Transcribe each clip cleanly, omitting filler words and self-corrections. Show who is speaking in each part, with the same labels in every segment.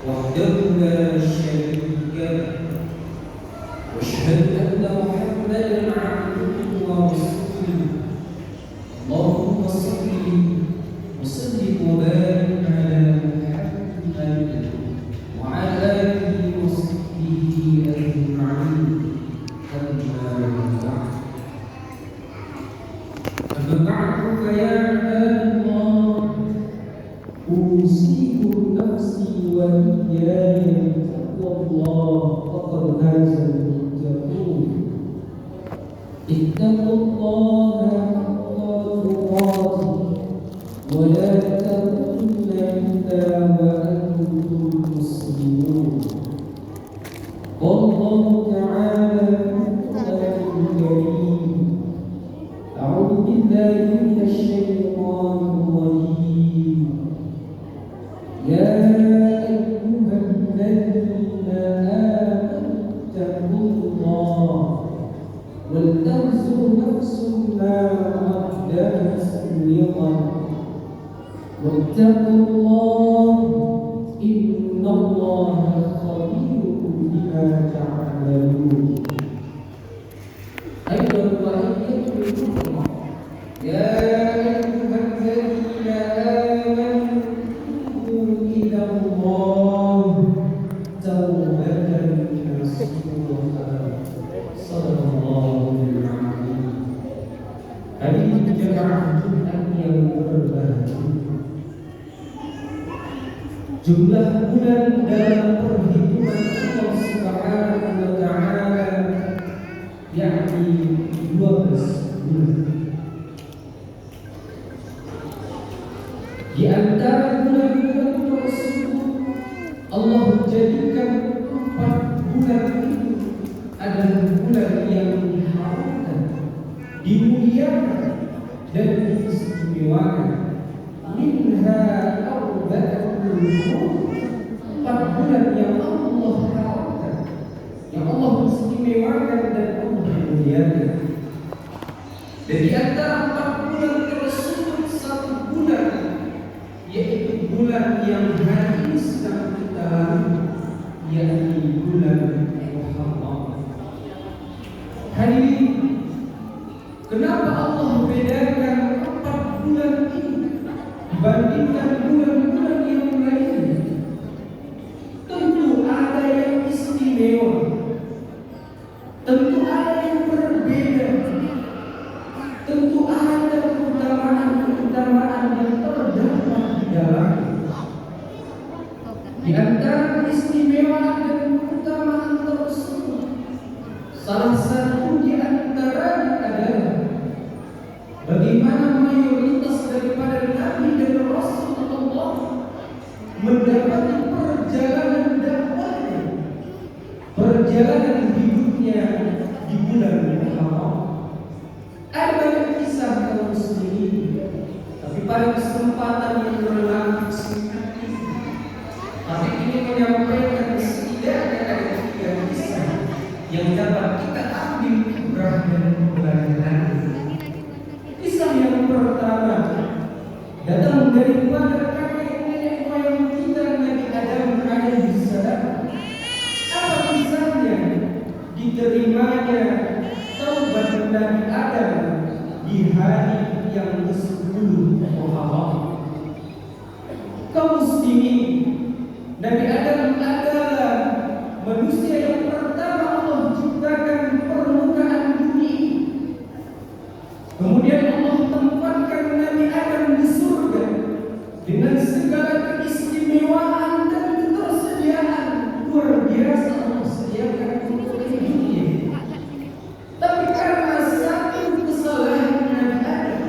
Speaker 1: وحده لا شريك له واشهد ان محمدا عبده ورسوله اللهم صل وسلم وبارك على محمد وعلى اله وصحبه اجمعين أما بعد فيا عباد الله أوصيكم نفسي وإياي بتقوى الله فقد فاز المتقون اتقوا الله حق تقاته ولا تموتن إلا وأنتم مسلمون قال الله تعالى في القرآن الكريم أعوذ بالله من الشيطان الرجيم يا أيها الذين آمنوا اتقوا الله ولتنظر نفس ما قدمت لغد واتقوا الله إن الله خبير بما تعملون أيضا وأيضا يا أيها الذين آمنوا توبوا إلى الله توبة نصوحا صدق الله العظيم. Hari ini jemaah Jumat yang berbahagia. Jumlah bulan dalam perhitungan Allah Subhanahu wa Ta'ala yakni 12 bulan. Di antara bulan-bulan tersebut Allah jadikan 4 bulan itu adalah bulan yang diharamkan, dimuliakan dan diistimewakan. Minha arba'atul hurum, 4 bulan yang Allah haramkan, yang Allah istimewakan dan Allah muliakan. Dan di antara 4 bulan tersebut 1 bulan, yaitu bulan yang hari ini sedang kita lalui, yakni bulan Muharram. Hari ini, kenapa Allah bedakan 4 bulan ini dibandingkan bulan-bulan yang lainnya? Tentu ada yang istimewa, tentu ada yang berbeda, tentu ada keutamaan-keutamaan yang terdapat di dalamnya. Di antara keistimewaan dan keutamaan tersebut, salah satu di antaranya adalah bagaimana mayoritas daripada Nabi dan Rasulullah mendapati perjalanan dakwahnya, perjalanan hidupnya di bulan Muharram. Ada banyak kisah kaum muslimin, tapi pada kesempatan yang relatif singkat ini, tapi ini menyampaikan setidaknya ada 3 kisah yang dapat kita ambil ibrah dan pelajaran. Kisah yang pertama datang daripada kakek nenek moyang kita Nabi Adam alaihissalam. Apa kisahnya? Diterimanya taubat Nabi Adam di hari yang ke-10 Muharram. Kaum muslimin, Nabi Adam adalah manusia yang pertama Allah ciptakan permukaan bumi. Kemudian Allah tempatkan Nabi Adam di surga dengan segala keistimewaan dan ketersediaan luar biasa Allah sediakan untuk hidupnya. Tapi karena satu kesalahan Nabi Adam,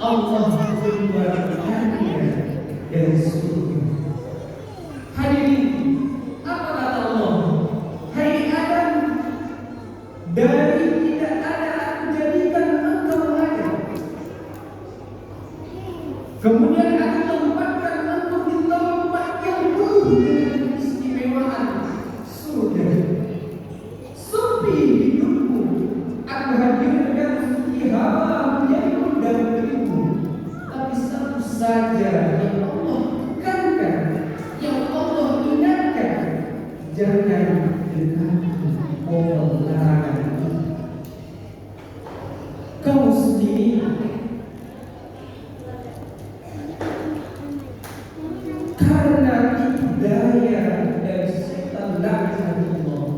Speaker 1: Allah mengeluarkannya dari surga. Hadirin, apa kata Allah? Hai Adam, dari tidak ada aku jadikan engkau ada. Kemudian aku tempatkan engkau di tempat yang penuh dengan keistimewaan surga. Sepi hidupmu, aku hadirkan ihara menjadi dan berimu. Tapi satu saja yang Allah tekankan, yang Allah
Speaker 2: jangan dekati pohon larangan itu. Kaum muslimin, karena itu daya dari setan laknatullah,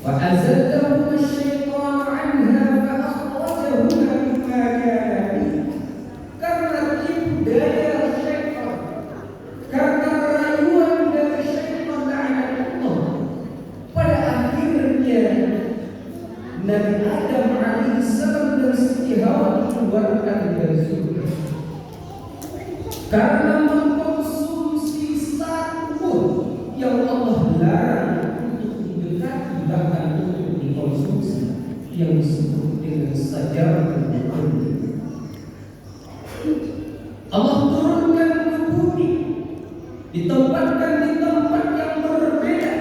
Speaker 2: wa azallahum asy-syaitanu 'anha fa akhrajahuma mimma kana fihi. Karena itu daya syaitan, karena rayuan dari syaitan laknatullah, pada akhirnya Nabi Adam alaihissalam dan Siti Hawa dikeluarkan dari surga karena mengkonsumsi satu yang Allah larang untuk didekati, bahkan untuk dikonsumsi, yang disebut dengan sajaratul khuld. Allah turunkan ke bumi, ditempatkan di tempat yang berbeda.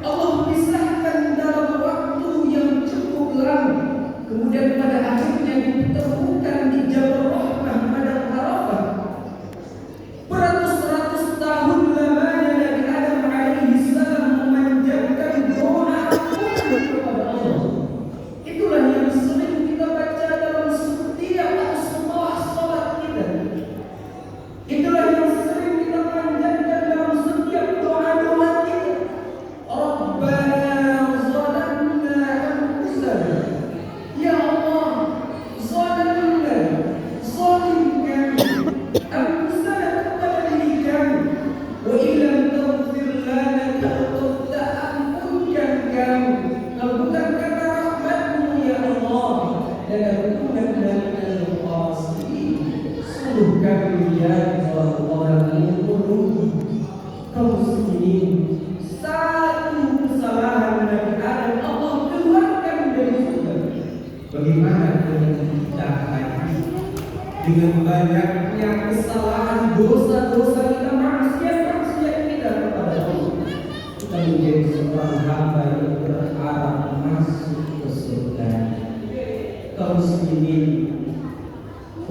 Speaker 2: Allah pisahkan dalam waktu yang cukup lama. Kemudian pada akhirnya ditemukan di Jabal Rahmah padang Arafah. Beratus-ratus tahun lamanya Nabi Adam alaihissalam memanjatkan doa kepada Allah. Itulah yang sering kita baca dalam setiap salat kita. Itulah yang sering kita panjatkan dalam setiap doa-doa kita. Rabbana zalamna anfusana. Ya Allah, zalamna, zalim kami, anfusana kepada diri kami. Wa illam taghfir lana, kalau tak ampunkan kami, kalau bukan karena rahmat-Mu ya Allah, lanakunanna minal khasirin. Sungguh kami ya orang-orang yang merugi. Kaum muslimin, satu kesalahan Nabi Adam Allah keluarkan dari surga. Bagaimana dengan kita hari ini? Dengan banyaknya kesalahan, dosa-dosa kita, maksiat-maksiat kita kepada Allah, kita menjadi seorang hamba yang berharap masuk ke surga. Kaum muslimin,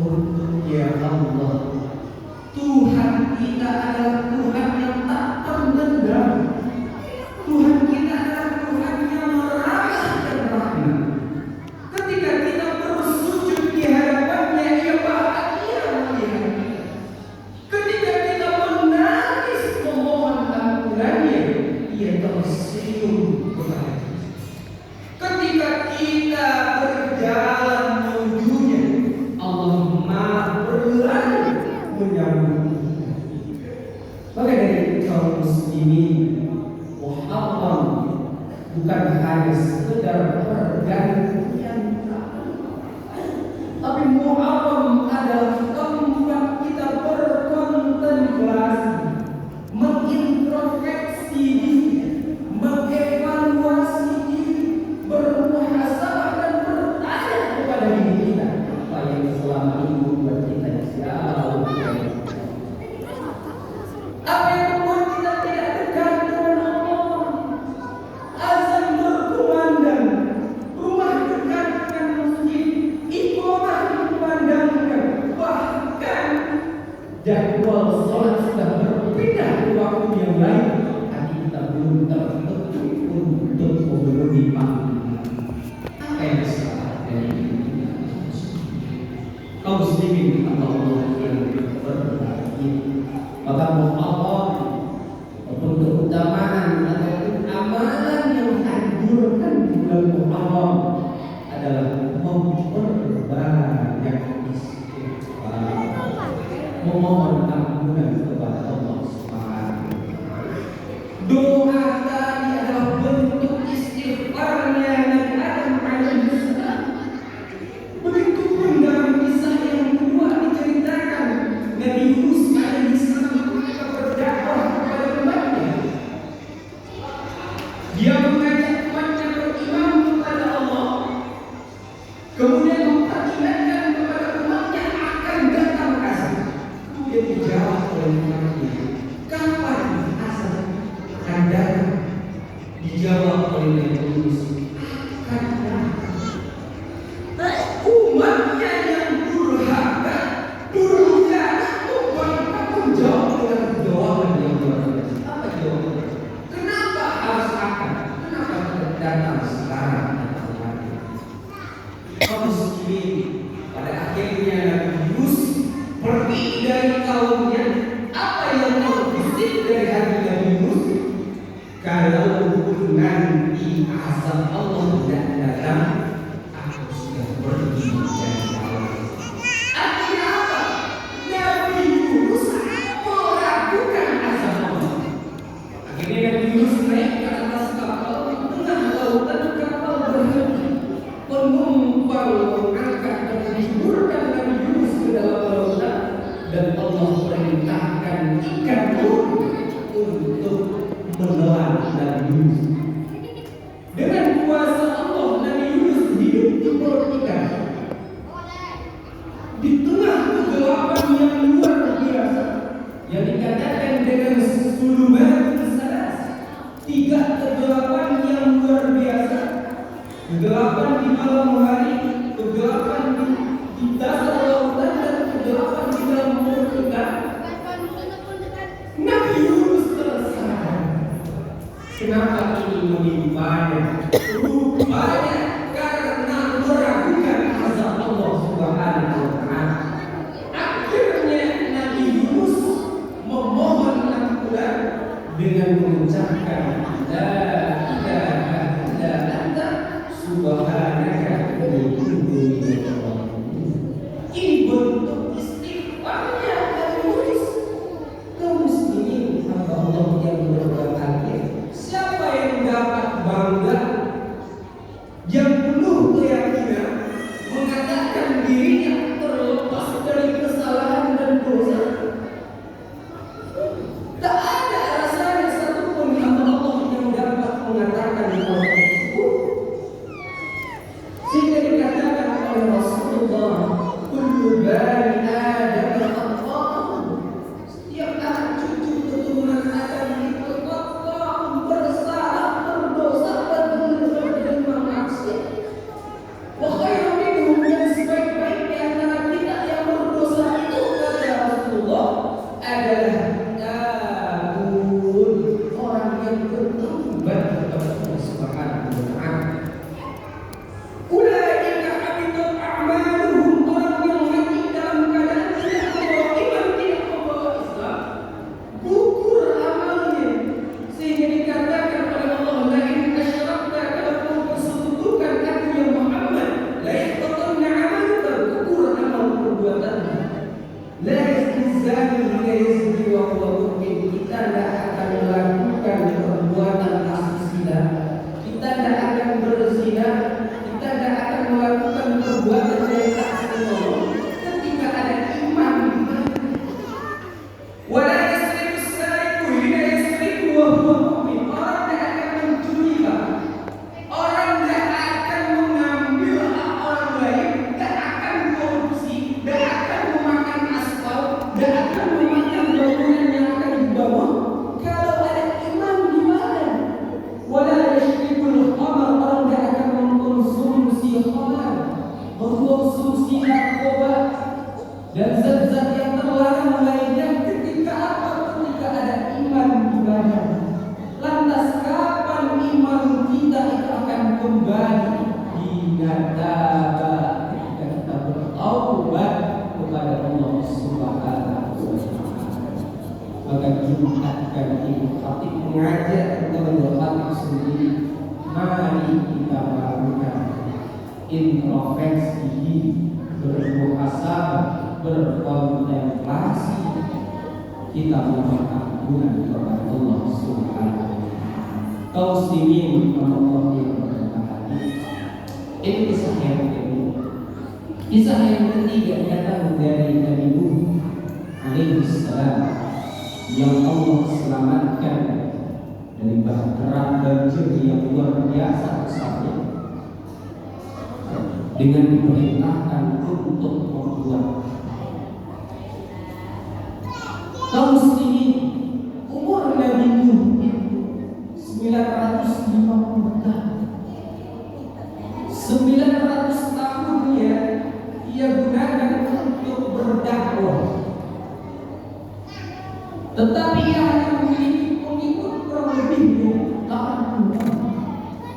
Speaker 2: untuk ya Allah, Tuhan kita adalah Tuhan yang tak terdendam. Tuhan kita adalah Tuhan yang ramah dan rahmat. Ketika kita bersujud di hadapannya, Ia bahagia melihat kita. Ketika kita menangis memohon ampunannya, Ia tersenyum kepada kita. Ketika kita berjalan menujunya, Allah Maha berlari menyambut kita. Maka dari kaum muslimin, muharram bukan hanya sekedar pergantian tahun, tapi muharram adalah tempat kita berkontemplasi, mengintrospeksi diri, mengevaluasi diri, bermuhasabah dan bertanya kepada diri kita, apa yang selama ini membuat kita jauh dari Allah? Apa yang membuat kita tidak dekat dengan Allah? Azan berkumandang, rumah dekat dengan masjid, iqamah dikumandangkan, bahkan jadwal sholat sudah berpindah ke waktu yang lain, tapi kita belum tertutup untuk memenuhi panggilan. Apa yang salah dari ini? Kaum muslimin Allah yang berbahagia, maka muharram ataupun keutamaan ataupun amalan yang dianjurkan di bulan Muharram adalah memperbanyak istighfar, memohon ampunan kepada Allah Subhanahu wa taala. Doa tadi adalah bentuk istighfarnya Nabi Adam alaihissalam. Begitupun dalam kisah yang kedua diceritakan Nabi Yunus alaihissalam ketika berdakwah kepada umatnya. Dia mengajak umatnya beriman kepada Allah, kemudian memperingatkan kepada umatnya akan datang azab. Kemudian dijawab oleh umatnya, kapan azab akan datang? Dijawab oleh Nabi Yunus, akan datang. Umatnya yang durhaka, membantah, menjawab dengan jawaban yang luar biasa. Apa jawabannya? nanti azab Allah tidak datang, aku sudah pergi dari Allah. Artinya apa? Nabi Yunus meragukan azab Allah. Akhirnya Nabi Yunus naik ke atas kapal di tengah lautan, kapal berhenti. Penumpang mengangkat dan menjeburkan Nabi Yunus ke dalam lautan, dan Allah perintahkan ikan untuk menelan Nabi Yunus. Dengan kuasa Allah, Nabi Yunus hidup di perut ikan. Di tengah kegelapan yang luar biasa, yang dikatakan dengan sulumatul salas, 3 kegelapan yang luar biasa. Kegelapan di malam hari, kegelapan di dasar lautan, dan kegelapan di dalam perut ikan. Nabi Yunus tersadar, kenapa ini menimpanya? Rupanya karena meragukan azab Allah Subhanahu wa Ta'ala. Akhirnya Nabi Yunus memohon ampunan dengan mengucapkan la ilaha illa anta subhanaka inni kuntu minadh dhalimin. Ini bentuk istighfarnya Nabi Yunus. Kaum muslimin hamba Allah yang berbahagia, siapa yang dapat bangga, yang penuh keyakinan, mengatakan dirinya terlepas dari kesalahan dan dosa? Tak ada rasanya satupun hamba Allah yang dapat mengatakan hal tersebut. Sehingga dikatakan oleh Rasulullah, kullu bani Adam khata'un. Setiap anak cucu keturunan Adam itu khata'un, bersalah, berdosa, dan bermaksiat. Wa khairu minhum, yang sebaik-baik di antara kita yang berdosa itu, kata Rasulullah, adalah taibun, orang yang bertaubat kepada Allah Subhanahu wa Ta'ala. Ulaika habitat a'maluhum, orang yang mati dalam keadaan tidak membawa iman, tidak membawa Islam, gugur amalnya. Sehingga dikatakan oleh Allah, la in asyrakta, kalau kau bersekutukan aku ya Muhammad, la yahbatanna 'amaluka, gugur amal perbuatanmu. La yazni zani la yazni wa huwa mu'min. Kita tidak akan melakukan perbuatan asusila, kita tidak akan berzina, kita tidak akan melakukan perbuatan yang tak senonoh ketika ada iman di mana. Wala yasriku sariku hina yasriku wa huwa mu'min. Orang tidak akan mencuri, orang tidak akan mengambil hak orang lain, tidak akan korupsi, tidak akan memakan aspal, tidak akan memakan bangunan yang akan dibangun kalau ada iman di mana. Wala yashribul khamar, orang tidak akan mengkonsumsi khamar, mengkonsumsi narkoba dan zat-zat yang terlarang lainnya. Ketika apa? Ketika ada iman di badan. Lantas kapan iman kita itu akan kembali? Dinataba, ketika kita bertaubat kepada Allah Subhanahu wa Ta'ala. Maka Jumatkan Ibu Khatib mengajar kepada Khatib sendiri, mari kita melakukan introspeksi diri, bermuhasabah, berkontemplasi. Kita mohon ampunan kepada Allah Subhanahu wa Ta'ala. Kaum muslimin Allah yang berbahagia, ini kisah yang kedua. Kisah yang ketiga datang dari Nabi Nuh alaihi salam, yang Allah selamatkan dari bahtera banjir yang luar biasa besarnya, dengan diperintahkan untuk membuat. Kaum muslimin, umur Nabi Nuh 950 tahun. 900 tahunnya ia gunakan untuk berdakwah. Tetapi ia hanya memiliki pengikut kurang lebih 80 orang.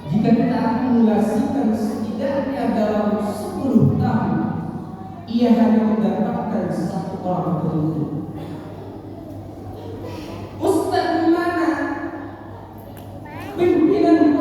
Speaker 2: Jika kita akumulasikan setidaknya dalam 10 tahun, ia hanya mendapatkan 1 orang pengikut. Ustaz mana pimpinan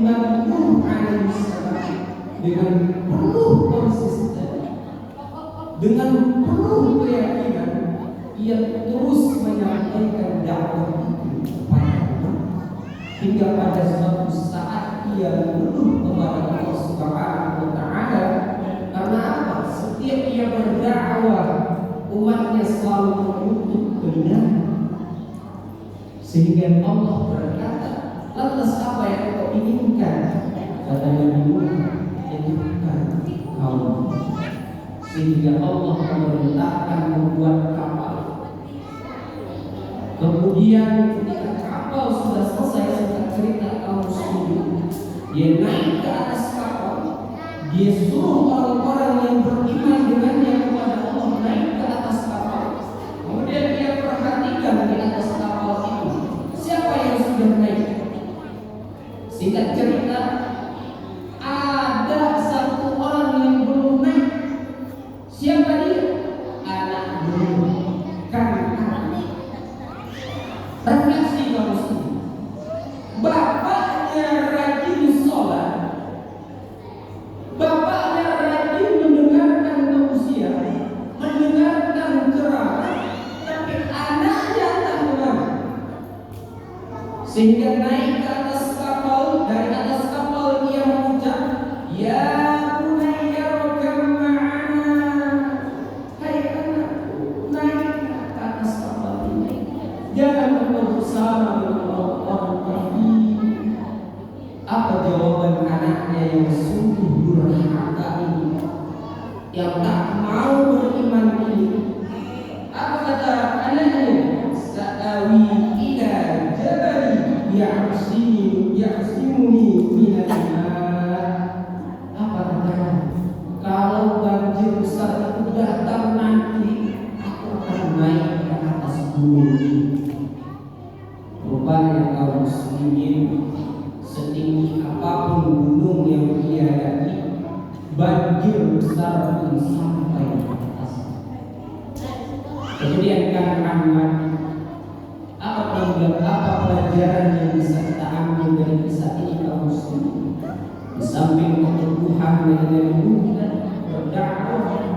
Speaker 2: Nabi Nuh alaihissalam dengan penuh konsisten, dengan penuh keyakinan, ia terus menyampaikan dakwah itu kepada umat hingga pada suatu saat ia mengeluh kepada Allah Subhanahu wa Ta'ala. Karena apa? Setiap ia berdakwah, umatnya selalu menuntut kebenaran. Sehingga Allah berkata, lantas apa yang kau inginkan? Kata Nabi Nuh, jadikan kaum. Sehingga Allah memerintahkan membuat kapal. Kemudian ketika kapal sudah selesai, sudah cerita kaum muslimin, dia naik ke atas kapal. Dia suruh orang-orang yang beriman dengannya kepada Allah naik ke atas kapal. Kemudian dia perhatikan di atas kapal itu siapa yang sudah naik. Singkat cerita, ada satu orang yang belum naik. Siapa dia? Anak buah kanak. Refleksi kaum muslimin. Bapaknya rajin sholat, bapaknya rajin mendengarkan tausiah, mendengarkan ceramah, tapi anaknya tak dengar. Sehingga naik ke atas kapal, dari atas kapal ia mengucap, ya bunayya rakam ma'ana. Hai anakku, naik ke atas kapal ini. Jangan engkau bersama dengan orang-orang kafir. Apa jawaban anaknya yang sungguh durhaka ini, yang tak mau beriman ini? Apa kata anaknya? Sa'awi ila jabali ya'simuni minal ma'. Apa katanya? Kalau banjir besar itu datang nanti, aku akan naik ke atas gunung ini. Rupanya kaum muslimin, setinggi apapun gunung yang ia daki, banjir besar pun sampai ke atas. Kemudian Muhammad, apa pelajaran yang bisa kita ambil dari kisah ini kaum muslimin? Di samping keteguhan dari Nuh berdakwah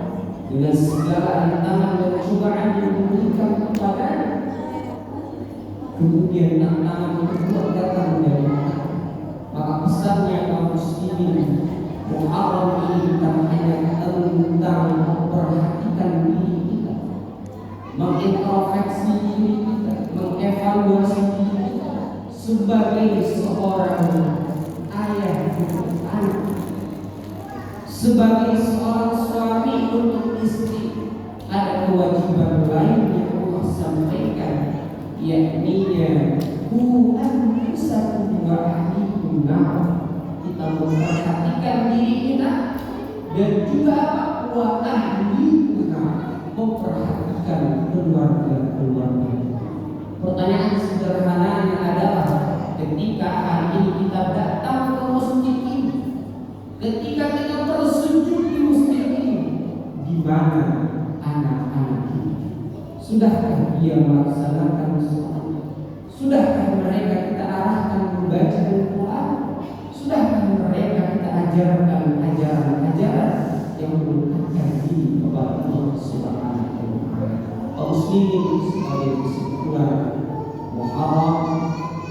Speaker 2: dengan segala rintangan dan cobaan yang diberikan kepadanya, kemudian tantangan kedua datang dari Allah. Maka pesannya kaum muslimin, Muharram ini bukan hanya tentang memperhatikan diri kita, mengintrospeksi diri kita, mengevaluasi diri kita sebagai seorang ayah untuk anak, sebagai seorang suami untuk istri. Ada kewajiban lain yang Allah sampaikan, yakni ku anfusakum wa ahlikum nar. Kita memperhatikan diri kita dan juga wa ahlikum nar, memperhatikan keluarga-keluarga. Pertanyaan sederhananya adalah, ketika hari ini kita datang ke masjid ini, ketika kita bersujud di masjid ini, di mana anak-anak ini? Sudahkah dia melaksanakan sholat? Sudahkah mereka kita arahkan membaca Al-Quran? Sudahkah mereka kita ajarkan ajaran-ajaran yang mendekatkan diri kepada Allah Subhanahu wa Ta'ala? Kaum muslimin, sebagai kesimpulan, Muharram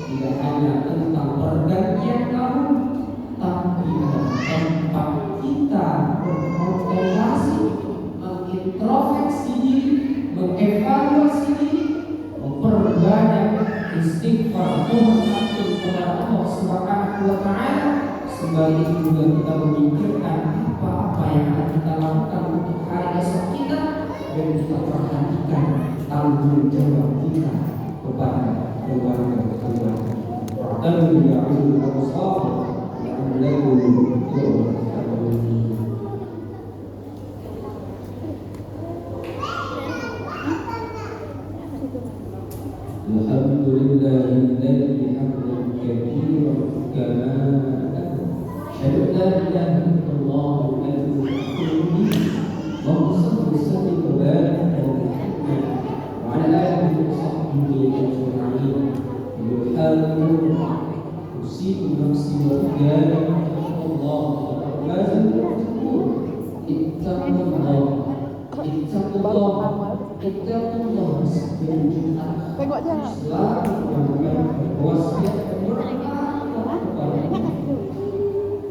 Speaker 2: tidak hanya tentang pergantian tahun, tapi adalah tempat kita berkontemplasi, mengintrospeksi diri, mengevaluasi diri, memperbanyak istighfar, mohon kepada Allah Subhanahu wa Ta'ala. Sebagai itu juga kita memikirkan apa-apa yang akan kita lakukan untuk hari esok kita, dan kita perhatikan tanggung jawab kita kepada keluarga-keluarga. Dan ya'udhu al-absar ya'udhu Alhamdulillahilladzi hamdan katsiran kama asyhadu an la ilaha illallah wa salli wa barik wa ala alihi wa sahbihi ajma'in. أوصيكم نفسي وإياكم بتقوى الله لازم تقول اتقوا الله اتقوا الله اتقوا الله sebelum Jumat.
Speaker 3: Tengok je.
Speaker 2: Selalu wasiat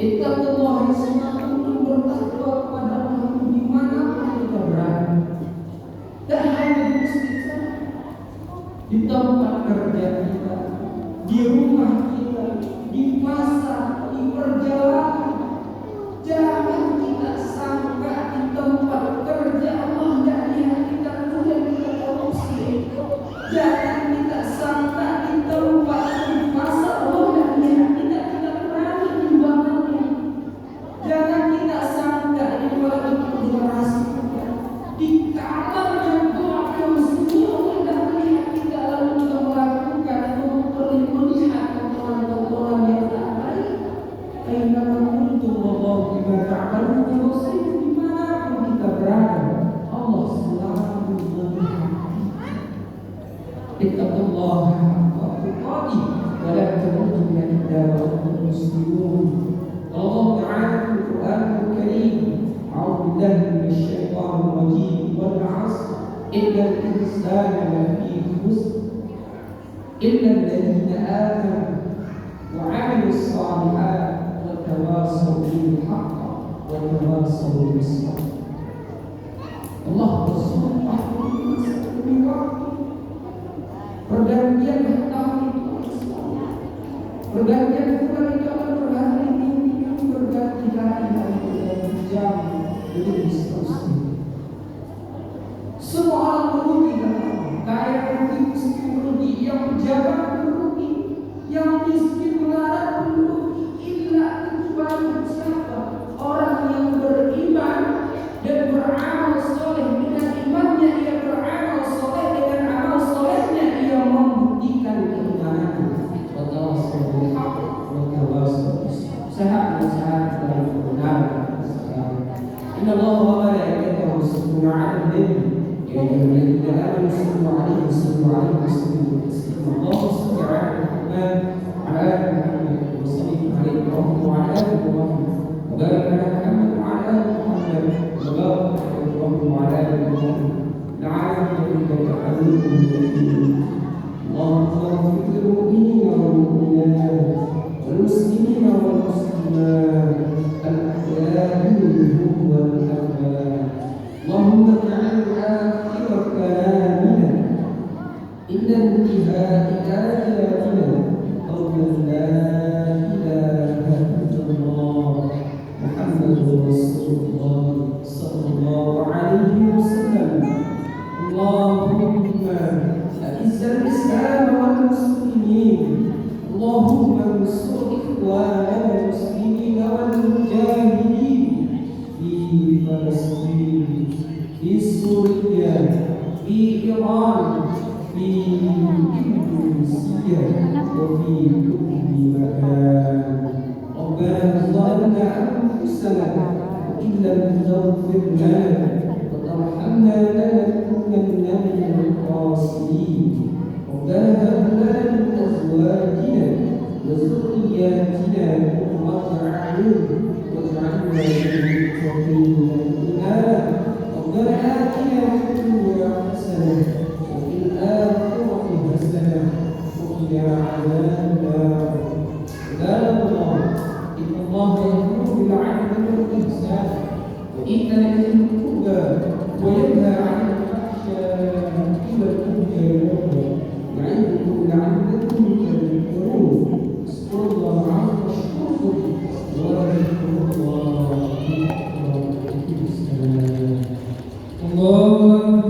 Speaker 2: اتقوا الله selalu bertakwa kepada Allah dimanapun kita berada. Dan hanya di masjid saja, di tempat kerja kita, di rumah kita, di pasar, di perjalanan. Jangan kita sangka di tempat kerja Allah tidak lihat kita kemudian kita korupsi. Jangan kita sangka di tempat di pasar Allah tidak lihat kita berani timbangannya. Jangan kita sangka di dalam generasi di kamar yang doa yang sunyi Allah tidak lihat kita lalu kita melakukan melihat tontonan-tontonan yang tak baik. Karena untuk Allah kita ta'amalun basir dimanapun kita berada, Allah selalu melihat. Ittaqullah haqqa tuqatih wa la tamutunna illa wa antum muslimun. Allah Ta'ala في القرآن الكريم أعوذ بالله من الشيطان الرجيم والعصر إن الإنسان لفي خسر إلا الذين آمنوا وعملوا الصالحات وتواصوا بالحق وتواصوا بالصبر. Allah bersumpah demi waktu pergantian tahun itu, pergantian bulan itu akan berhari minggu, berganti hari jam, begitu seterusnya. Semua orang merugi, kaya merugi, miskin merugi, yang pejabat merugi, yang miskin melarat merugi, illa kecuali siapa? Orang yang beriman dan beramal soleh. Dengan imannya ia beramal soleh, dengan amal solehnya ia membuktikan keimanannya. Watawassaw bil haqq watawassaw bis sabr. Sehat dan sehat dalam kebenaran. Inna Allah wa malaikatahu yusalluna 'alan nabi. Ya ayyuhalladzina amanu sallu 'alaihi wa sallimu taslima. Allahumma shalli 'ala Muhammad wa 'ala ali Muhammad wa sallim 'alaihi wa 'ala ali Muhammad. وبارك على محمد وعلى ال محمد وبارك على محمد وعلى ال محمد لعلهم يتقبلون اللهم اغفر للمؤمنين والمؤمنات والمسلمين والمسلمات الاحياء منهم والاموات اللهم اجعل اخر كلامنا عند انتهاء اجالنا قولا لا اله الا الله محمد رسول الله صلى الله عليه وسلم. اللهم أعز الإسلام والمسلمين، اللهم انصر إخواننا المسلمين والمجاهدين في فلسطين، في سوريا، في إيران، في إندونيسيا وفي كل مكان. ربنا ظلمنا أنفسنا وإن لم تغفر لنا وترحمنا لنكونن من الخاسرين. ربنا هب لنا من أزواجنا وذرياتنا قرة أعين واجعلنا للمتقين إماما. ربنا آتنا في الدنيا حسنة وفي الآخرة حسنة وقنا عذاب النار. عباد الله إن الله يأمر بالعدل والإحسان وإيتاء ذي القربى وينهى عن الفحشاء والمنكر والبغي يعظكم لعلكم تذكرون. اذكروا الله عز واشكروه وذكر الله أكبر. الله